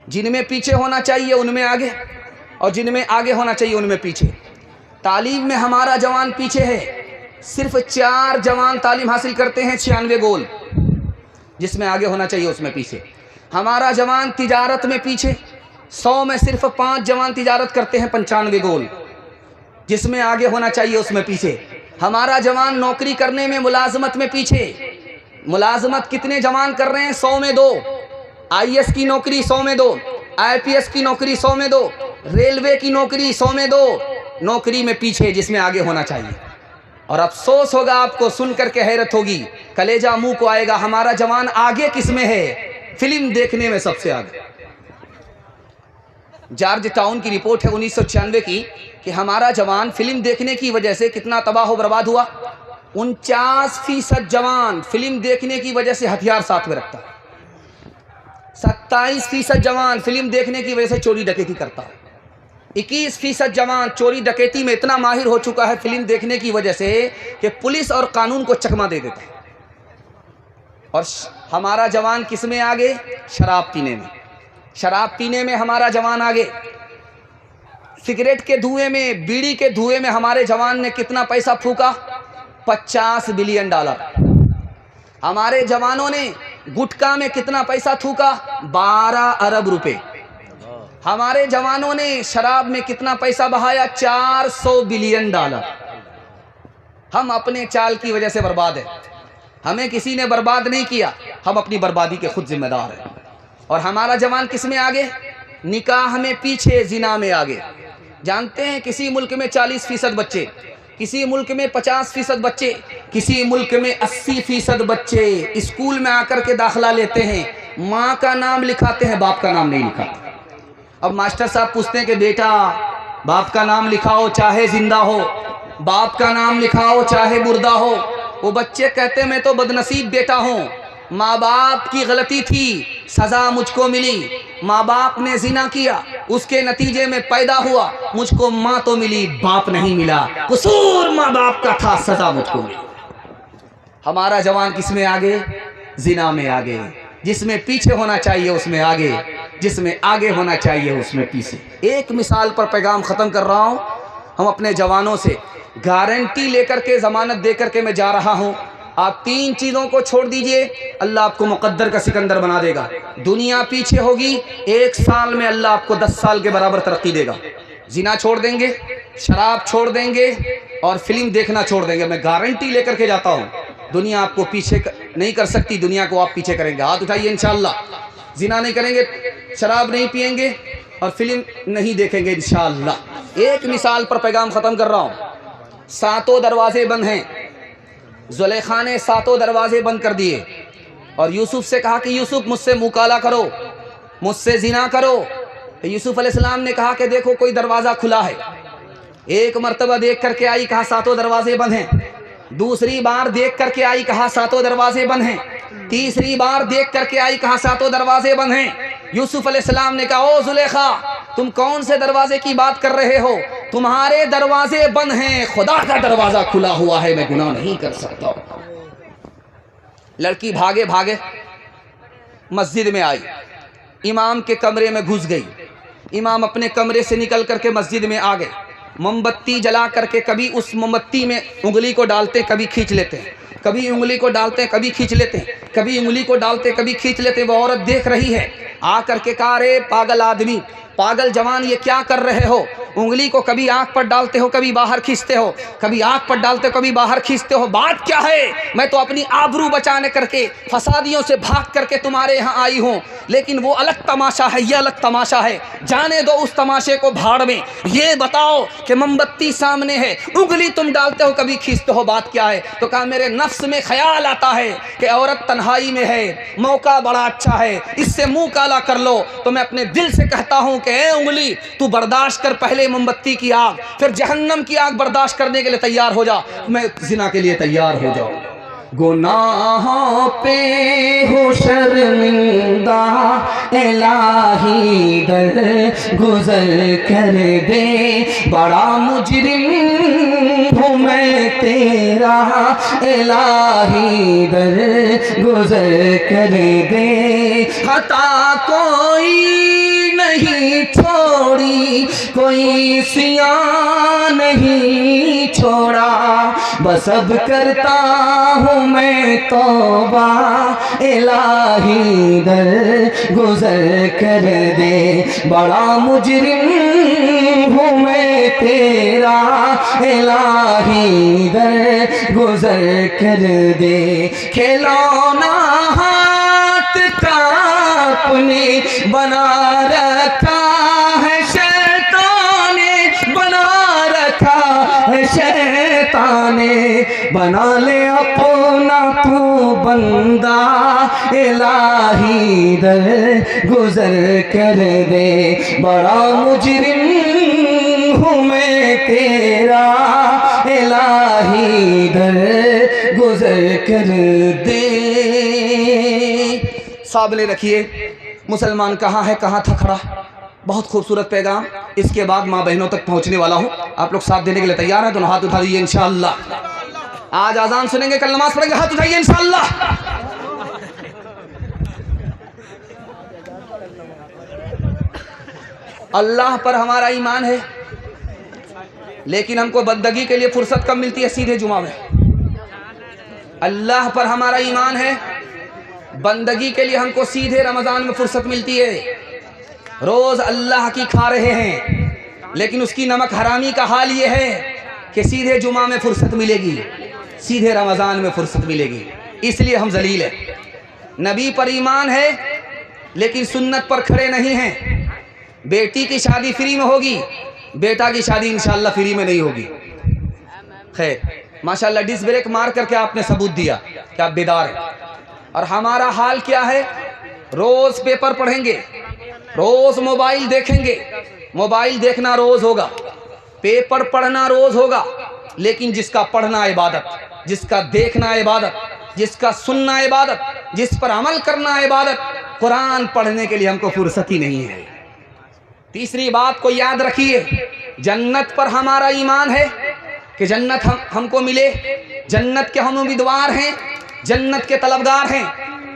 जिनमें पीछे होना चाहिए उनमें आगे, और जिनमें आगे होना चाहिए उनमें पीछे। तालीम में हमारा जवान पीछे है, सिर्फ 4 जवान तालीम हासिल करते हैं 96 गोल, जिसमें आगे होना चाहिए उसमें पीछे। हमारा जवान तिजारत में पीछे, 100 में सिर्फ 5 जवान तिजारत करते हैं 95 गोल, जिसमें आगे होना चाहिए उसमें पीछे। हमारा जवान नौकरी करने में मुलाजमत में पीछे, मुलाजमत कितने जवान कर रहे हैं? 100 में 2। IAS की नौकरी 100 में 2, IPS की नौकरी 100 में 2, रेलवे की नौकरी 100 में 2, नौकरी में पीछे, जिसमें आगे होना चाहिए। और अफसोस होगा आपको, सुन करके हैरत होगी, कलेजा मुंह को आएगा, हमारा जवान आगे किसमें है? फिल्म देखने में सबसे आगे। जॉर्ज टाउन की रिपोर्ट है 1996 की कि हमारा जवान फिल्म देखने की वजह से कितना तबाह बर्बाद हुआ। 49% जवान फिल्म देखने की वजह से हथियार साथ में रखता है। 27% जवान फिल्म देखने की वजह से चोरी डकैती करता है। 21% जवान चोरी डकैती में इतना माहिर हो चुका है फिल्म देखने की वजह से कि पुलिस और कानून को चकमा दे देता है। और हमारा जवान किस में आगे? शराब पीने में। शराब पीने में हमारा जवान आगे। सिगरेट के धुएं में, बीड़ी के धुएं में हमारे जवान ने कितना पैसा फूका? $50 बिलियन। हमारे जवानों ने गुटखा में कितना पैसा थूका? 12 अरब रुपए। हमारे जवानों ने शराब में कितना पैसा बहाया? $400 बिलियन। हम अपने चाल की वजह से बर्बाद है, हमें किसी ने बर्बाद नहीं किया, हम अपनी बर्बादी के खुद जिम्मेदार हैं। और हमारा जवान किस में आगे? निकाह में पीछे, जिना में आगे। जानते हैं किसी मुल्क में 40% बच्चे, किसी मुल्क में 50% बच्चे, किसी मुल्क में 80% बच्चे स्कूल में आकर के दाखिला लेते हैं, माँ का नाम लिखाते हैं, बाप का नाम नहीं लिखाते। अब मास्टर साहब पूछते हैं कि बेटा बाप का नाम लिखाओ चाहे जिंदा हो, बाप का नाम लिखाओ चाहे मुर्दा हो। वो बच्चे कहते मैं तो बदनसीब बेटा हूँ, माँ बाप की गलती थी, सजा मुझको मिली। माँ बाप ने जिना किया, उसके नतीजे में पैदा हुआ, मुझको माँ तो मिली, बाप नहीं मिला, कसूर माँ बाप का था, सजा मुझको मिली। हमारा जवान किस में आगे? जिना में आगे। जिसमें पीछे होना चाहिए उसमें आगे, जिसमें आगे होना चाहिए उसमें पीछे। एक मिसाल पर पैगाम ख़त्म कर रहा हूँ। हम अपने जवानों से गारंटी लेकर के, ज़मानत दे करके मैं जा रहा हूँ, आप 3 चीज़ों को छोड़ दीजिए, अल्लाह आपको मुक़द्दर का सिकंदर बना देगा। दुनिया पीछे होगी, 1 साल में अल्लाह आपको 10 साल के बराबर तरक्की देगा। जिना छोड़ देंगे, शराब छोड़ देंगे और फिल्म देखना छोड़ देंगे, मैं गारंटी लेकर के जाता हूँ, दुनिया आपको पीछे नहीं कर सकती, दुनिया को आप पीछे करेंगे। हाथ उठाइए इंशाअल्लाह। जिना नहीं करेंगे, शराब नहीं पिएंगे और फिल्म नहीं देखेंगे इंशाअल्लाह। एक मिसाल पर पैगाम ख़त्म कर रहा हूँ। 7 दरवाजे बंद हैं, ज़ुलेखा ने 7 दरवाजे बंद कर दिए और यूसुफ से कहा कि यूसुफ मुझसे मुकाला करो, मुझसे जिना करो। तो यूसुफ अलैहिस्सलाम ने कहा कि देखो कोई दरवाज़ा खुला है। एक मर्तबा देख करके आई, कहा 7 दरवाजे बंद हैं। दूसरी बार देख करके आई, कहा 7 दरवाजे बंद हैं। तीसरी बार देख करके आई, कहा 7 दरवाजे बंद हैं। यूसुफ अलैहिस्सलाम ने कहा ओ ज़ुलेखा, तुम कौन से दरवाजे की बात कर रहे हो? तुम्हारे दरवाजे बंद हैं, खुदा का दरवाजा खुला हुआ है, मैं गुनाह नहीं कर सकता। लड़की भागे भागे मस्जिद में आई, इमाम के कमरे में घुस गई। इमाम अपने कमरे से निकल करके मस्जिद में आ गए। मोमबत्ती जला करके कभी उस मोमबत्ती में उंगली को डालते, कभी खींच लेते हैं, कभी उंगली को डालते हैं, कभी खींच लेते हैं, कभी उंगली को डालते, कभी खींच लेते। वो औरत देख रही है, आ करके कहा अरे पागल आदमी, पागल जवान, ये क्या कर रहे हो? उंगली को कभी आंख पर डालते हो, कभी बाहर खींचते हो, कभी आंख पर डालते हो, कभी बाहर खींचते हो, बात क्या है? मैं तो अपनी आबरू बचाने करके, फसादियों से भाग करके तुम्हारे यहाँ आई हूँ, लेकिन वो अलग तमाशा है, ये अलग तमाशा है। जाने दो उस तमाशे को भाड़ में। ये बताओ कि मोमबत्ती सामने है, उंगली तुम डालते हो, कभी खींचते हो, बात क्या है? तो कहा मेरे नफ्स में ख्याल आता है कि औरत तन्हाई में है, मौका बड़ा अच्छा है, इससे मुँह काला कर लो। तो मैं अपने दिल से कहता हूँ कि ए उंगली, तू बर्दाश्त कर, पहले मोमबत्ती की आग, फिर जहन्नम की आग बर्दाश्त करने के लिए तैयार हो जा, मैं जिना के लिए तैयार हो जाऊं। गुनाहों पे हो शर्मिंदा, इलाही दर गुजर कर दे, बड़ा मुजरिम हूँ मैं तेरा, इलाही दर गुजर कर दे। खता कोई कोई सिया नहीं छोड़ा, बस अब करता हूँ मैं तौबा, इलाही दर गुजर कर दे, बड़ा मुजरिम हूँ मैं तेरा, इलाही दर गुजर कर दे। खिलौना हाथ का अपने बना रखा है शैतान ने, बना रखा है शैतान ने, बना ले अपना तू बंदा, इलाही दर गुजर कर दे, बड़ा मुजरिम हूँ मैं तेरा, इलाही दर गुजर कर दे। सामने रखिए मुसलमान कहाँ है, कहाँ था खड़ा। बहुत खूबसूरत पैगाम इसके बाद माँ बहनों तक पहुँचने वाला हूँ। आप लोग साथ देने के लिए तैयार हैं? दोनों हाथ उठा दीजिए इंशाअल्लाह। आज आजान सुनेंगे, कल नमाज पढ़ेंगे, हाथ उठाइए इंशाअल्लाह। अल्लाह पर हमारा ईमान है, लेकिन हमको बंदगी के लिए फुर्सत कब मिलती है? सीधे जुमा में। अल्लाह पर हमारा ईमान है, बंदगी के लिए हमको सीधे रमज़ान में फुर्सत मिलती है। रोज़ अल्लाह की खा रहे हैं, लेकिन उसकी नमक हरामी का हाल ये है कि सीधे जुमा में फुर्सत मिलेगी, सीधे रमज़ान में फुर्सत मिलेगी। इसलिए हम जलील हैं। नबी पर ईमान है, लेकिन सुन्नत पर खड़े नहीं हैं। बेटी की शादी फ्री में होगी, बेटा की शादी इंशाअल्लाह फ्री में नहीं होगी। खैर, माशाअल्लाह डिस ब्रेक मार करके आपने सबूत दिया कि आप बेदार हैं। और हमारा हाल क्या है? रोज़ पेपर पढ़ेंगे, रोज़ मोबाइल देखेंगे। मोबाइल देखना रोज़ होगा, पेपर पढ़ना रोज़ होगा, लेकिन जिसका पढ़ना इबादत, जिसका देखना इबादत, जिसका सुनना इबादत, जिस पर अमल करना इबादत, कुरान पढ़ने के लिए हमको फुर्सत ही नहीं है। तीसरी बात को याद रखिए, जन्नत पर हमारा ईमान है कि जन्नत हमको मिले, जन्नत के हम उम्मीदवार हैं, जन्नत के तलबगार हैं,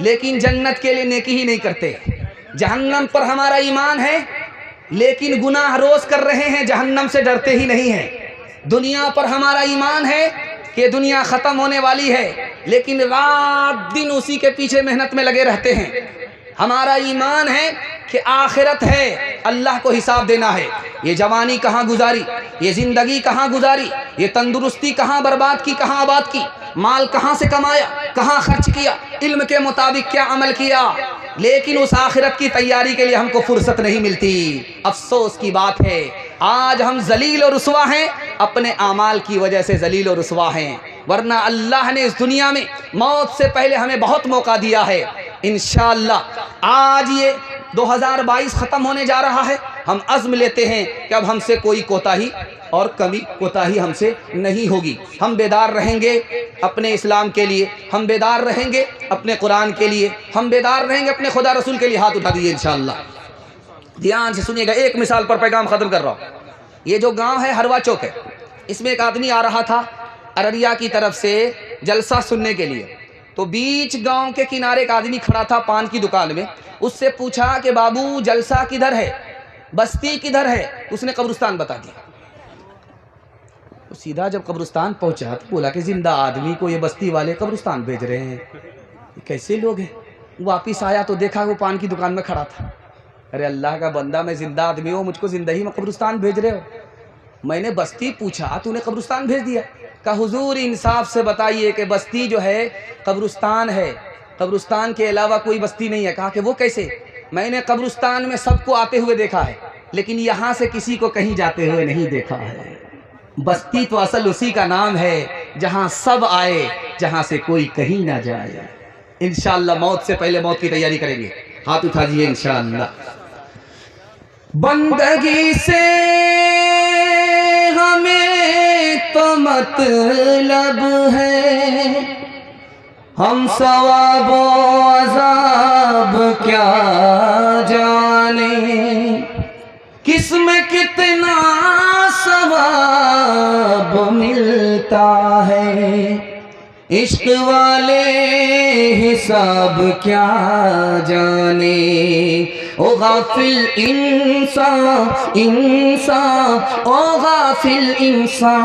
लेकिन जन्नत के लिए नेकी ही नहीं करते। जहन्नम पर हमारा ईमान है, लेकिन गुनाह रोज कर रहे हैं, जहन्नम से डरते ही नहीं हैं। दुनिया पर हमारा ईमान है कि दुनिया ख़त्म होने वाली है, लेकिन रात दिन उसी के पीछे मेहनत में लगे रहते हैं। हमारा ईमान है कि आखिरत है, अल्लाह को हिसाब देना है। ये जवानी कहाँ गुजारी, ये ज़िंदगी कहाँ गुजारी, ये तंदुरुस्ती कहाँ बर्बाद की, कहाँ आबाद की, माल कहाँ से कमाया, कहाँ खर्च किया, इल्म के मुताबिक क्या अमल किया, लेकिन उस आखिरत की तैयारी के लिए हमको फुर्सत नहीं मिलती। अफसोस की बात है, आज हम जलील और रुसवा हैं, अपने आमाल की वजह से जलील और रुसवा हैं। वरना अल्लाह ने इस दुनिया में मौत से पहले हमें बहुत मौका दिया है। इंशाअल्लाह आज ये 2022 ख़त्म होने जा रहा है, हम अज़्म लेते हैं कि अब हमसे कोई कोताही और कमी कोताही हमसे नहीं होगी। हम बेदार रहेंगे अपने इस्लाम के लिए, हम बेदार रहेंगे अपने कुरान के लिए, हम बेदार रहेंगे अपने खुदा रसूल के लिए। हाथ उठा दीजिए इंशाअल्लाह। ध्यान से सुनिएगा, एक मिसाल पर पैगाम ख़त्म कर रहा हूँ। ये जो गांव है हरवा चौक है, इसमें एक आदमी आ रहा था अररिया की तरफ से जलसा सुनने के लिए। तो बीच गांव के किनारे एक आदमी खड़ा था पान की दुकान में। उससे पूछा कि बाबू जलसा किधर है, बस्ती किधर है? उसने कब्रिस्तान बता दिया। तो सीधा जब कब्रिस्तान पहुंचा तो बोला कि जिंदा आदमी को ये बस्ती वाले कब्रिस्तान भेज रहे हैं, ये कैसे लोग हैं? वापिस आया तो देखा वो पान की दुकान में खड़ा था। अरे अल्लाह का बंदा, मैं जिंदा आदमी हूँ, मुझको जिंदगी में कब्रिस्तान भेज रहे हो? मैंने बस्ती पूछा, तूने कब्रिस्तान भेज दिया। कहा हुजूर इंसाफ से बताइए कि बस्ती जो है कब्रिस्तान है, कब्रिस्तान के अलावा कोई बस्ती नहीं है। कहा कि वो कैसे? मैंने कब्रिस्तान में सबको आते हुए देखा है, लेकिन यहाँ से किसी को कहीं जाते हुए नहीं देखा है। बस्ती तो असल उसी का नाम है जहाँ सब आए, जहाँ से कोई कहीं ना जाए। इंशाअल्लाह मौत से पहले मौत की तैयारी करेंगे। हाथ उठा दीजिए इंशाअल्लाह। बंदगी से हमें तो मतलब है, हम सवाब अज़ाब क्या जाने, किसमें कितना सवाब मिलता है, इश्क वाले हिसाब क्या जाने। ओ गाफिल इंसान इंसान, ओ गाफिल इंसान,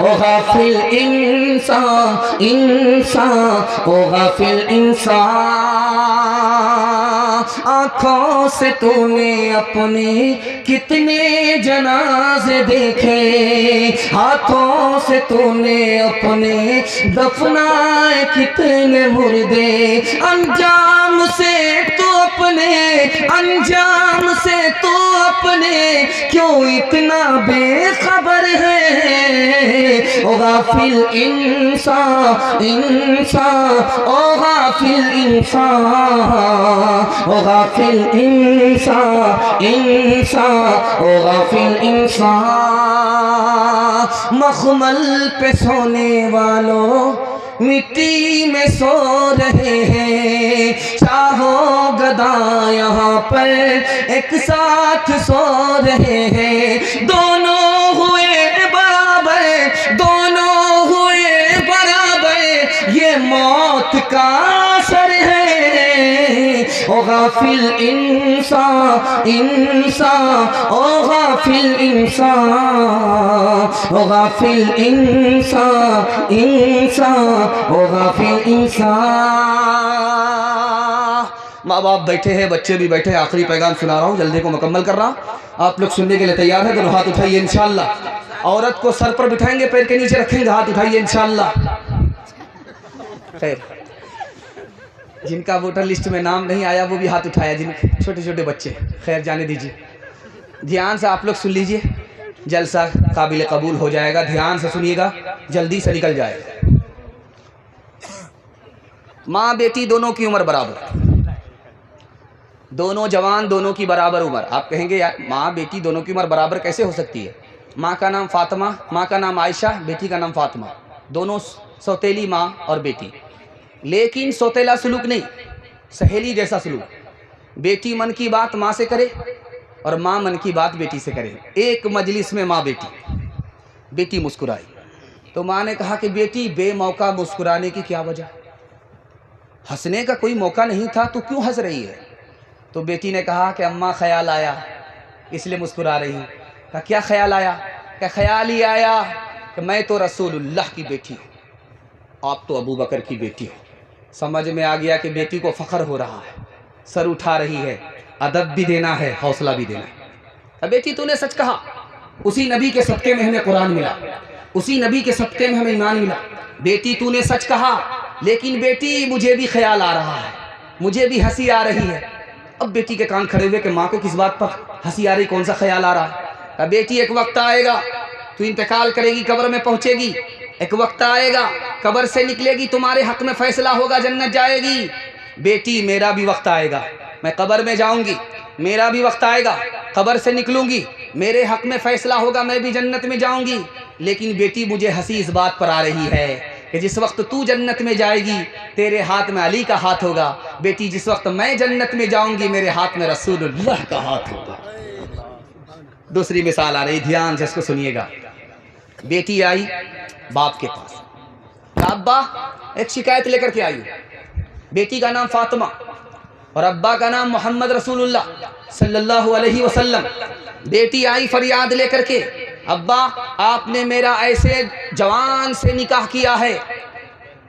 ओ गाफिल इंसान इंसान, ओ गाफिल इंसान। आँखों से तूने अपने कितने जनाजे देखे, हाथों से तूने अपने दफनाए कितने मुर्दे। अंजाम से तू अपने, अंजाम से तू अपने क्यों इतना बेखबर है। ओ गाफिल इंसान इंसान, ओ गाफिल इंसान, ओ गाफिल इंसान इंसान, ओ गाफिल इंसान। मखमल पे सोने वालों मिट्टी में सो रहे हैं, चाहो गदा यहाँ पर एक साथ सो रहे हैं। दोनों हुए बराबर, दोनों हुए बराबर, ये मौत का असर है। ओ गाफिल इंसान इंसान, ओ गाफिल इंसान, ओ गाफिल इंसान इंसान, ओ गाफिल इंसान। माँ बाप बैठे हैं, बच्चे भी बैठे हैं। आखिरी पैगाम सुना रहा हूँ, जल्दी को मुकम्मल कर रहा हूँ। आप लोग सुनने के लिए तैयार हैं? दोनों हाथ उठाइए इंशाअल्लाह। औरत को सर पर बिठाएंगे, पैर के नीचे रखेंगे, हाथ उठाइए इंशाअल्लाह। खैर, जिनका वोटर लिस्ट में नाम नहीं आया वो भी हाथ उठाया, जिन छोटे छोटे बच्चे। खैर जाने दीजिए, ध्यान से आप लोग सुन लीजिए, जलसा काबिल कबूल हो जाएगा। ध्यान से सुनिएगा, जल्दी से निकल जाएगा। माँ बेटी दोनों की उम्र बराबर, दोनों जवान, दोनों की बराबर उम्र। आप कहेंगे यार माँ बेटी दोनों की उम्र बराबर कैसे हो सकती है? माँ का नाम फातिमा, माँ का नाम आयशा, बेटी का नाम फातिमा, दोनों सौतेली माँ और बेटी। लेकिन सौतेला सलूक नहीं, सहेली जैसा सलूक। बेटी मन की बात माँ से करे और माँ मन की बात बेटी से करे। एक मजलिस में माँ बेटी, बेटी मुस्कुराई तो माँ ने कहा कि बेटी बेमौका मुस्कुराने की क्या वजह? हंसने का कोई मौका नहीं था, तू क्यों हंस रही है? तो बेटी ने कहा कि अम्मा ख्याल आया इसलिए मुस्कुरा रही हूँ। कहा क्या ख्याल आया? क्या ख्याल ही आया कि मैं तो रसूलुल्लाह की बेटी हूँ, आप तो अबू बकर की बेटी हो। समझ में आ गया कि बेटी को फ़ख्र हो रहा है, सर उठा रही है, अदब भी देना है, हौसला भी देना है। अब बेटी तूने सच कहा, उसी नबी के सदक़े में हमें कुरान मिला, उसी नबी के सदक़े में हमें ईमान मिला। बेटी तूने सच कहा, लेकिन बेटी मुझे भी ख्याल आ रहा है, मुझे भी हंसी आ रही है। अब बेटी के कान खड़े हुए कि माँ को किस बात पर हंसी आ रही, कौन सा ख्याल आ रहा है? अब बेटी एक वक्त आएगा, तू इंतकाल करेगी, कब्र में पहुँचेगी, एक वक्त आएगा कब्र से निकलेगी, तुम्हारे हक में फैसला होगा, जन्नत जाएगी। बेटी मेरा भी वक्त आएगा, मैं कब्र में जाऊंगी, मेरा भी वक्त आएगा, कब्र से निकलूंगी, मेरे हक में फैसला होगा, मैं भी जन्नत में जाऊंगी। लेकिन बेटी मुझे हंसी इस बात पर आ रही है कि जिस वक्त तू जन्नत में जाएगी तेरे हाथ में अली का हाथ होगा। बेटी जिस वक्त मैं जन्नत में जाऊंगी मेरे हाथ में रसूलुल्लाह का हाथ होगा। दूसरी मिसाल आ रही, ध्यान से इसको सुनिएगा। बेटी आई बाप के पास, अब्बा एक शिकायत लेकर के आई। बेटी का नाम फातिमा और अब्बा का नाम मोहम्मद रसूलुल्लाह सल्लल्लाहु अलैहि वसल्लम। बेटी आई फरियाद लेकर के, अब्बा आपने मेरा ऐसे जवान से निकाह किया है,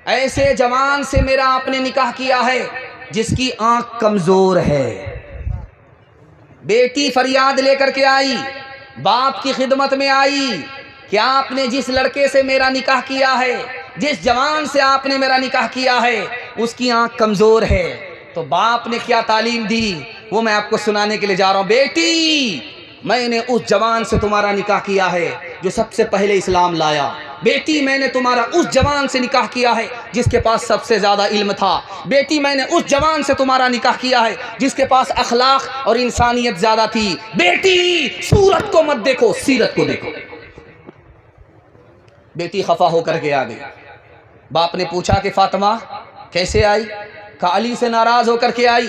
ऐसे जवान से मेरा आपने निकाह किया है जिसकी आंख कमजोर है। बेटी फरियाद लेकर के आई, बाप की खिदमत में आई कि आपने जिस लड़के से मेरा निकाह किया है, जिस जवान से आपने मेरा निकाह किया है, उसकी आंख कमजोर है। तो बाप ने क्या तालीम दी वो मैं आपको सुनाने के लिए जा रहा हूं। बेटी मैंने उस जवान से तुम्हारा निकाह किया है जो सबसे पहले इस्लाम लाया। बेटी मैंने तुम्हारा उस जवान से निकाह किया है जिसके पास सबसे ज़्यादा इल्म था। बेटी मैंने उस जवान से तुम्हारा निकाह किया है जिसके पास अखलाक और इंसानियत ज़्यादा थी। बेटी सूरत को मत देखो, सीरत को देखो। बेटी खफा होकर के आ गई। बाप ने पूछा कि फातिमा कैसे आई? कहा अली से नाराज़ होकर के आई,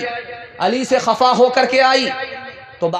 अली से खफा होकर के आई।